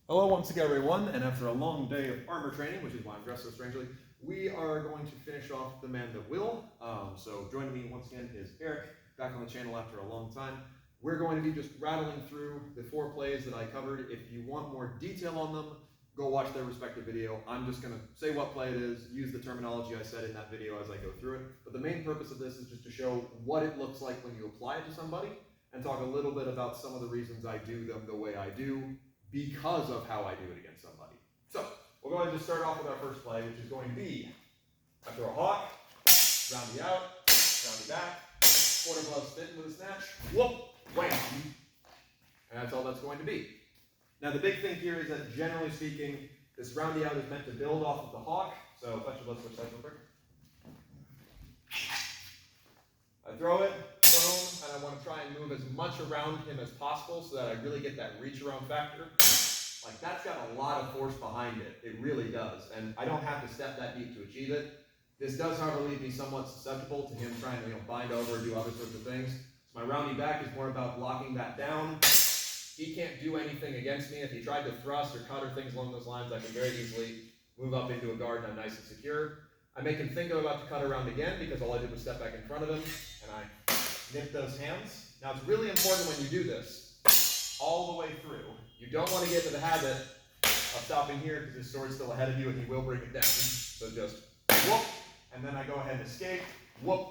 Hello once again everyone, and after a long day of armor training, which is why I'm dressed so strangely, we are going to finish off The Man That Will. So joining me once again is Eric, back on the channel after a long time. We're going to be just rattling through the 4 plays that I covered. If you want more detail on them, go watch their respective video. I'm just going to say what play it is, use the terminology I said in that video as I go through it. But the main purpose of this is just to show what it looks like when you apply it to somebody, and talk a little bit about some of the reasons I do them the way I do, because of how I do it against somebody. So, we'll go ahead and just start off with our first play, which is going to be, I throw a hawk, roundy out, roundy back, quarter glove spin with a snatch, whoop, wham, and that's all that's going to be. Now the big thing here is that generally speaking, this roundy out is meant to build off of the hawk, so let's switch sides real quick. I throw it, boom, and I want to try and move as much around him as possible so that I really get that reach around factor. Like, that's got a lot of force behind it. It really does. And I don't have to step that deep to achieve it. This does, however, leave me somewhat susceptible to him trying to bind over or do other sorts of things. So my roundy back is more about blocking that down. He can't do anything against me. If he tried to thrust or cut or things along those lines, I can very easily move up into a guard and I'm nice and secure. I make him think I'm about to cut around again because all I did was step back in front of him and I nip those hands. Now it's really important when you do this, all the way through. You don't want to get to the habit of stopping here because his sword's still ahead of you and he will bring it down. So just whoop, and then I go ahead and escape, whoop.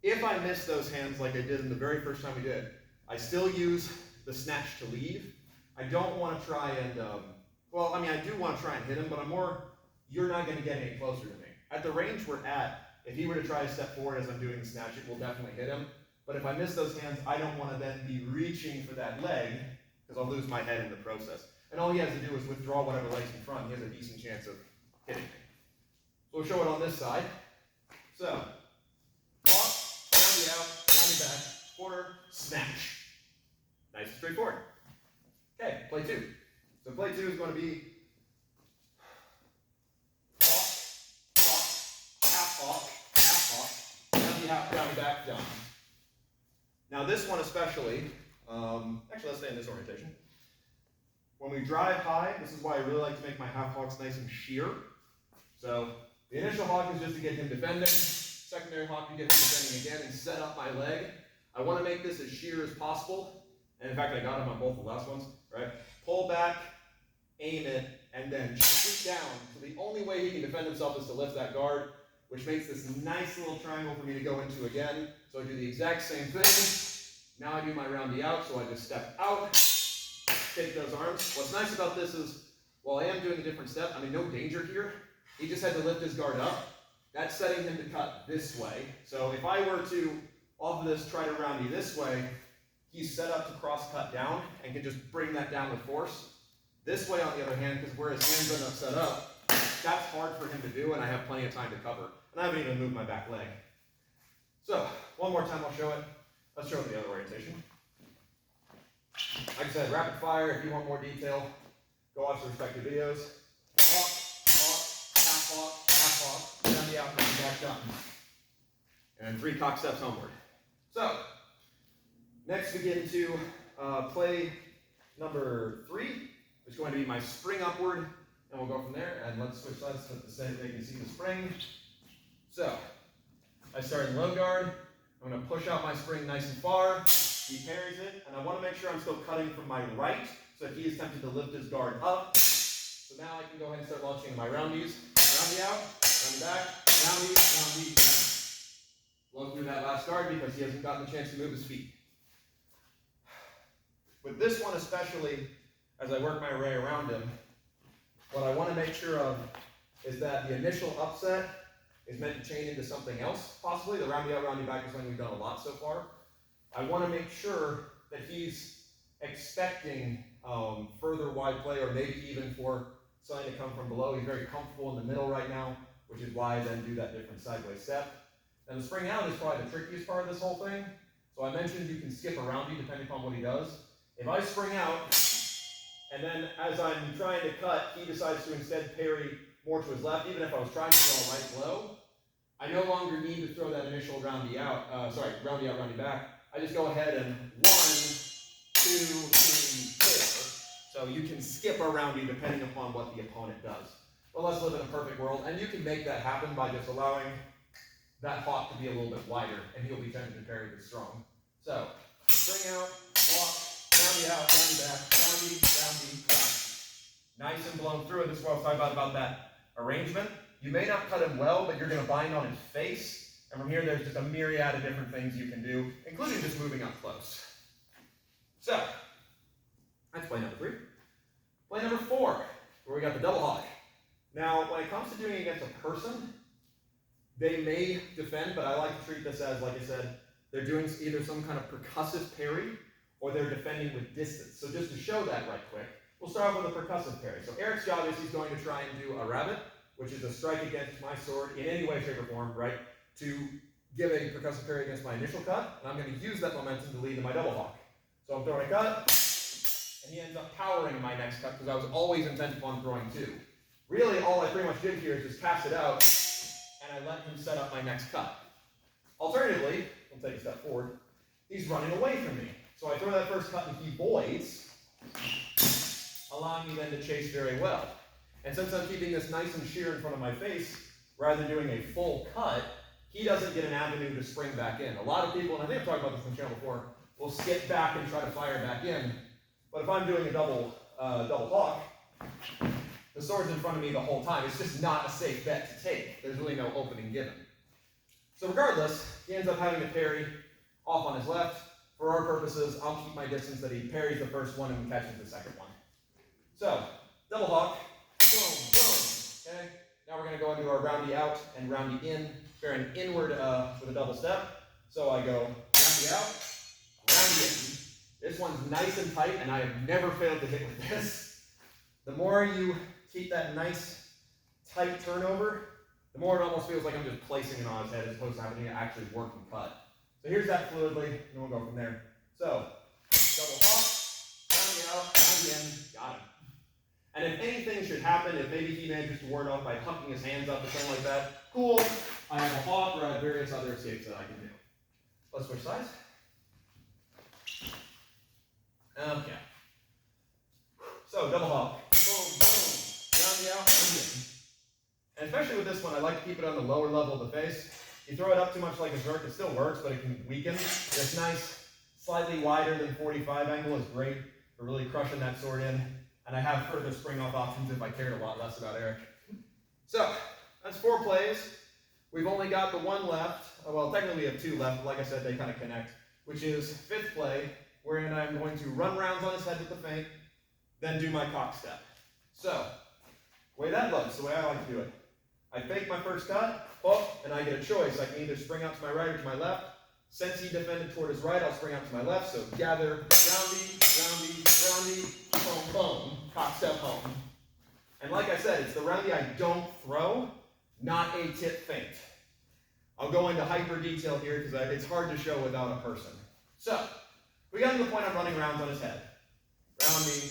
If I miss those hands like I did in the very first time we did, I still use the snatch to leave. I don't want to try and, I do want to try and hit him, but I'm more, you're not going to get any closer to me. At the range we're at, if he were to try to step forward as I'm doing the snatch, it will definitely hit him. But if I miss those hands, I don't want to then be reaching for that leg, because I'll lose my head in the process. And all he has to do is withdraw whatever leg's in front. He has a decent chance of hitting me. So we'll show it on this side. So, hawk, roundy out, roundy back, quarter, snatch. Nice and straightforward. Okay, play 2. So play 2 is going to be roundy back, done. Now this one especially, actually let's stay in this orientation. When we drive high, this is why I really like to make my half hawks nice and sheer. So the initial hawk is just to get him defending, secondary hawk to get him defending again and set up my leg. I want to make this as sheer as possible, and in fact I got him on both the last ones, right? Pull back, aim it, and then shoot down. So the only way he can defend himself is to lift that guard, which makes this nice little triangle for me to go into again. So I do the exact same thing. Now I do my roundy out, so I just step out, take those arms. What's nice about this is, while I am doing a different step, I'm in no danger here. He just had to lift his guard up. That's setting him to cut this way. So if I were to, off of this, try to roundy this way, he's set up to cross cut down and can just bring that down with force. This way, on the other hand, because where his hands are not set up, that's hard for him to do, and I have plenty of time to cover. And I haven't even moved my back leg. So, one more time I'll show it. Let's show it the other orientation. Like I said, rapid fire. If you want more detail, go watch the respective videos. Hawk, half hawk, roundy out, roundy back, done. And then 3 cock steps homeward. So, next we get into play number 3. It's going to be my spring upward. And we'll go from there, and let's switch sides so that they can see the spring. So, I start in low guard. I'm going to push out my spring nice and far. He parries it, and I want to make sure I'm still cutting from my right, so he is tempted to lift his guard up. So now I can go ahead and start launching my roundies. Roundy out, roundy back, roundy, roundy, roundy. Blow through that last guard because he hasn't gotten a chance to move his feet. With this one especially, as I work my way around him, what I want to make sure of is that the initial upset is meant to chain into something else, possibly. The roundy out, roundy back is something we've done a lot so far. I want to make sure that he's expecting further wide play, or maybe even for something to come from below. He's very comfortable in the middle right now, which is why I then do that different sideways step. And the spring out is probably the trickiest part of this whole thing. So I mentioned you can skip a roundy depending upon what he does. If I spring out, and then as I'm trying to cut, he decides to instead parry more to his left, even if I was trying to throw a right blow, I no longer need to throw that initial roundy out, roundy out, roundy back. I just go ahead and 1, 2, 3, 4. So you can skip a roundy depending upon what the opponent does. But let's live in a perfect world, and you can make that happen by just allowing that hawk to be a little bit wider, and he'll be tempted to parry this strong. So, spring out, hawk, roundy out, roundy back, roundy, roundy, roundy. Nice and blown through, and this is what I was talking about that arrangement. You may not cut him well, but you're going to bind on his face, and from here there's just a myriad of different things you can do, including just moving up close. So, that's play number 3. Play number 4, where we got the double hawk. Now, when it comes to doing it against a person, they may defend, but I like to treat this as, like I said, they're doing either some kind of percussive parry, or they're defending with distance. So just to show that right quick, we'll start with a percussive parry. So Eric's job is he's going to try and do a rabbit, which is a strike against my sword in any way, shape, or form, right, to give a percussive parry against my initial cut, and I'm going to use that momentum to lead to my double hawk. So I'm throwing a cut, and he ends up powering my next cut, because I was always intent upon throwing 2. Really, all I pretty much did here is just cast it out, and I let him set up my next cut. Alternatively, we'll take a step forward, he's running away from me. So I throw that first cut, and he voids, allowing me then to chase very well. And since I'm keeping this nice and sheer in front of my face, rather than doing a full cut, he doesn't get an avenue to spring back in. A lot of people, and I think I've talked about this on the channel before, will skip back and try to fire back in. But if I'm doing a double hawk, the sword's in front of me the whole time. It's just not a safe bet to take. There's really no opening given. So regardless, he ends up having to parry off on his left. For our purposes, I'll keep my distance that he parries the first one and catches the second one. So, double hawk, boom, boom. Okay, now we're going to go into our roundy out and roundy in, pairing inward with a double step. So I go roundy out, roundy in. This one's nice and tight, and I have never failed to hit with this. The more you keep that nice, tight turnover, the more it almost feels like I'm just placing it on his head as opposed to having to actually work and cut. So here's that fluidly, and we'll go from there. So, double hawk, roundy out, roundy in, got him. And if anything should happen, if maybe he manages to ward off by hucking his hands up or something like that, cool. I have a hawk or I have various other escapes that I can do. Let's switch sides. Okay. So, double hawk. Boom, boom. Roundy out, roundy in. And especially with this one, I like to keep it on the lower level of the face. You throw it up too much like a jerk, it still works, but it can weaken. This nice, slightly wider than 45 angle is great for really crushing that sword in. And I have further spring off options if I cared a lot less about Eric. So, that's 4 plays. We've only got the one left. Well, technically we have 2 left, but like I said, they kind of connect, which is 5th play, wherein I'm going to run rounds on his head with the feint, then do my cock step. So, the way that looks, the way I like to do it. I fake my first cut, and I get a choice. I can either spring out to my right or to my left. Since he defended toward his right, I'll spring out to my left. So gather, roundy, roundy, roundy, boom, boom, cock step home. And like I said, it's the roundy I don't throw, not a tip feint. I'll go into hyper detail here because it's hard to show without a person. So, we got to the point I'm running rounds on his head. Roundy,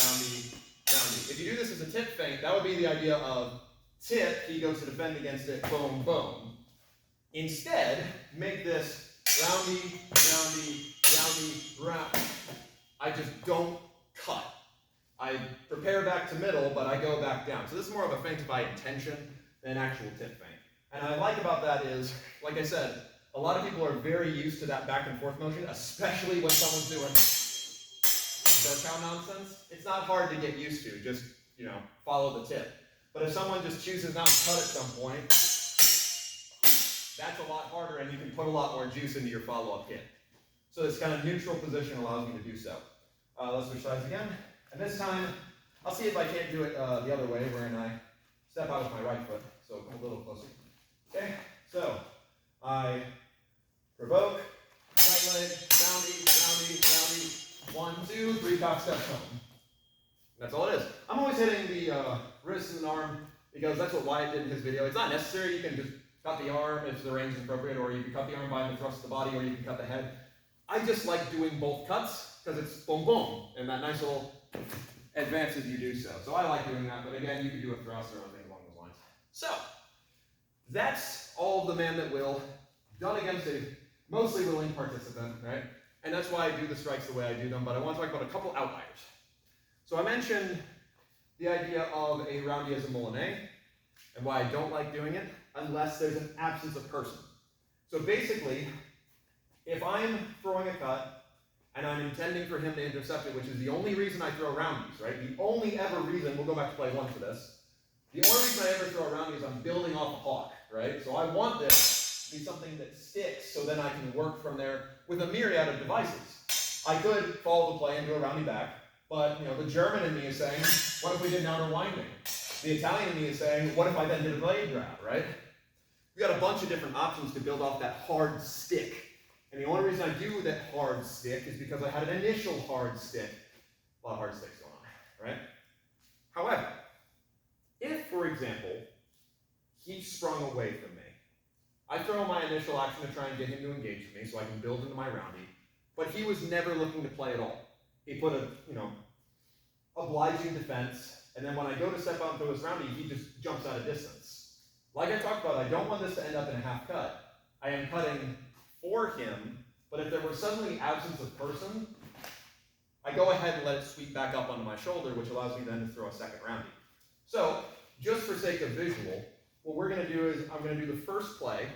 roundy, roundy. If you do this as a tip feint, that would be the idea of tip, he goes to defend against it, boom, boom. Instead, make this roundy, roundy, roundy, round. I just don't cut. I prepare back to middle, but I go back down. So this is more of a feint by intention than actual tip feint. And what I like about that is, like I said, a lot of people are very used to that back and forth motion, especially when someone's doing stir cow nonsense. It's not hard to get used to, just, follow the tip. But if someone just chooses not to cut at some point, that's a lot harder and you can put a lot more juice into your follow-up hit. So this kind of neutral position allows me to do so. Let's switch sides again. And this time, I'll see if I can't do it the other way, wherein I step out with my right foot. So come a little closer. Okay, so I provoke, right leg, roundy, roundy, roundy, 1, 2, 3 cock steps home. That's all it is. I'm always hitting the wrist and arm because that's what Wyatt did in his video. It's not necessary. You can just cut the arm if the range is appropriate, or you can cut the arm by the thrust of the body, or you can cut the head. I just like doing both cuts because it's boom boom, and that nice little advance as you do so. So I like doing that, but again, you can do a thrust or anything along those lines. So, that's all of the man that will, done against a mostly willing participant, right? And that's why I do the strikes the way I do them, but I want to talk about a couple outliers. So I mentioned the idea of a roundy as a moulinet, and why I don't like doing it unless there's an absence of person. So basically, if I'm throwing a cut and I'm intending for him to intercept it, which is the only reason I throw roundies, right? The only ever reason, we'll go back to play one for this. The only reason I ever throw a roundy is I'm building off a hawk, right? So I want this to be something that sticks so then I can work from there with a myriad of devices. I could follow the play and do a roundy back, but the German in me is saying, what if we did an outer winding? The Italian in me is saying, what if I then did a blade grab, right? We've got a bunch of different options to build off that hard stick. And the only reason I do that hard stick is because I had an initial hard stick. A lot of hard sticks going on, right? However, if, for example, he sprung away from me, I throw my initial action to try and get him to engage with me so I can build into my roundy, but he was never looking to play at all. He put a, obliging defense, and then when I go to step out and throw this roundy, he just jumps out of distance. Like I talked about, I don't want this to end up in a half cut. I am cutting for him, but if there were suddenly absence of person, I go ahead and let it sweep back up onto my shoulder, which allows me then to throw a second roundy. So, just for sake of visual, what we're going to do is I'm going to do the first play,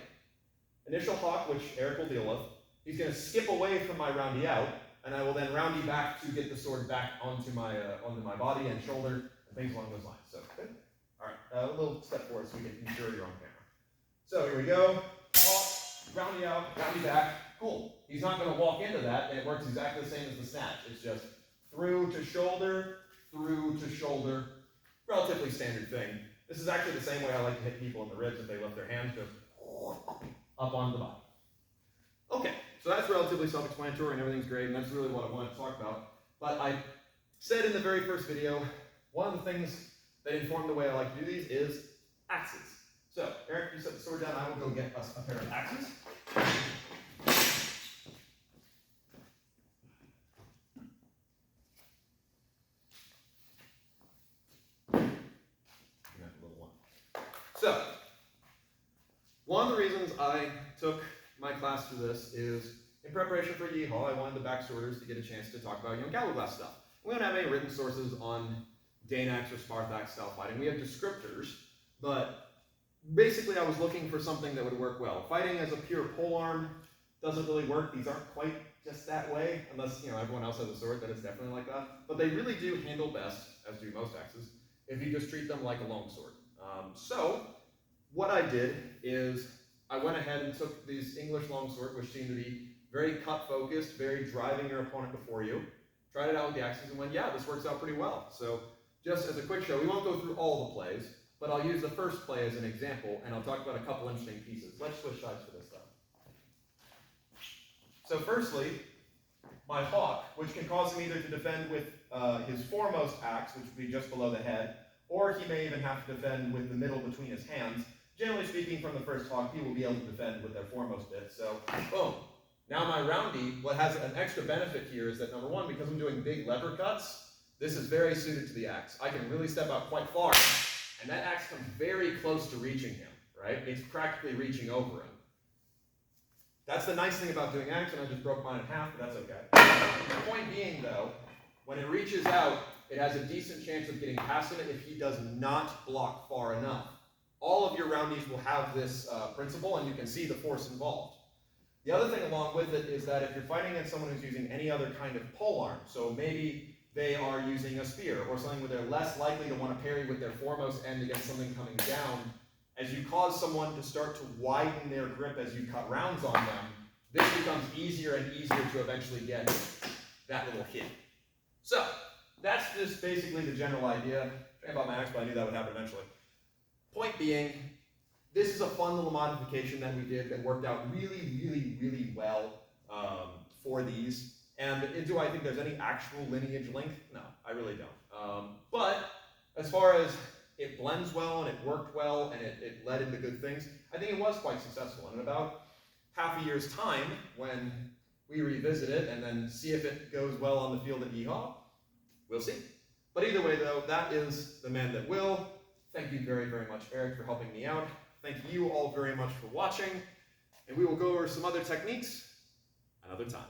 initial hawk, which Eric will deal with. He's going to skip away from my roundy out, and I will then roundy back to get the sword back onto my body and shoulder, and things along those lines. So, good. All right, a little step forward so we can ensure you're on camera. So, here we go. Hawk, roundy out, roundy back. Cool. He's not going to walk into that, and it works exactly the same as the snatch. It's just through to shoulder, relatively standard thing. This is actually the same way I like to hit people in the ribs if they lift their hands, just up onto the body. Okay, so that's relatively self-explanatory and everything's great, and that's really what I wanted to talk about. But I said in the very first video, one of the things that informed the way I like to do these is axes. So, Eric, you set the sword down, I will go get us a pair of axes. So, one of the reasons I took my class through this is, in preparation for Yeehaw, I wanted the backsworders to get a chance to talk about Galuglass stuff. We don't have any written sources on Danax or Spartax style fighting. We have descriptors, but basically I was looking for something that would work well. Fighting as a pure polearm doesn't really work. These aren't quite just that way, unless everyone else has a sword that is definitely like that. But they really do handle best, as do most axes, if you just treat them like a longsword. So, what I did is I went ahead and took these English longsword, which seem to be very cut-focused, very driving your opponent before you, tried it out with the axes and went, yeah, this works out pretty well. So, just as a quick show, we won't go through all the plays, but I'll use the first play as an example, and I'll talk about a couple interesting pieces. Let's switch sides for this, though. So, firstly, my hawk, which can cause him either to defend with his foremost axe, which would be just below the head, or he may even have to defend with the middle between his hands. Generally speaking, from the first hawk, he will be able to defend with their foremost bit. So, boom. Now my roundy, what has an extra benefit here is that, number one, because I'm doing big lever cuts, this is very suited to the axe. I can really step out quite far, and that axe comes very close to reaching him, right? It's practically reaching over him. That's the nice thing about doing axe, and I just broke mine in half, but that's okay. The point being, though, when it reaches out, it has a decent chance of getting past him if he does not block far enough. All of your roundies will have this principle, and you can see the force involved. The other thing along with it is that if you're fighting against someone who's using any other kind of polearm, so maybe they are using a spear or something where they're less likely to want to parry with their foremost end against something coming down, as you cause someone to start to widen their grip as you cut rounds on them, this becomes easier and easier to eventually get that little hit. So, that's just basically the general idea. I about my axe, but I knew that would happen eventually. Point being, this is a fun little modification that we did that worked out really, really, really well for these. And do I think there's any actual lineage link? No, I really don't. But as far as it blends well and it worked well and it led into good things, I think it was quite successful. And in about half a year's time, when we revisit it and then see if it goes well on the field at Yeehaw, we'll see. But either way, though, that is the man that will. Thank you very, very much, Eric, for helping me out. Thank you all very much for watching. And we will go over some other techniques another time.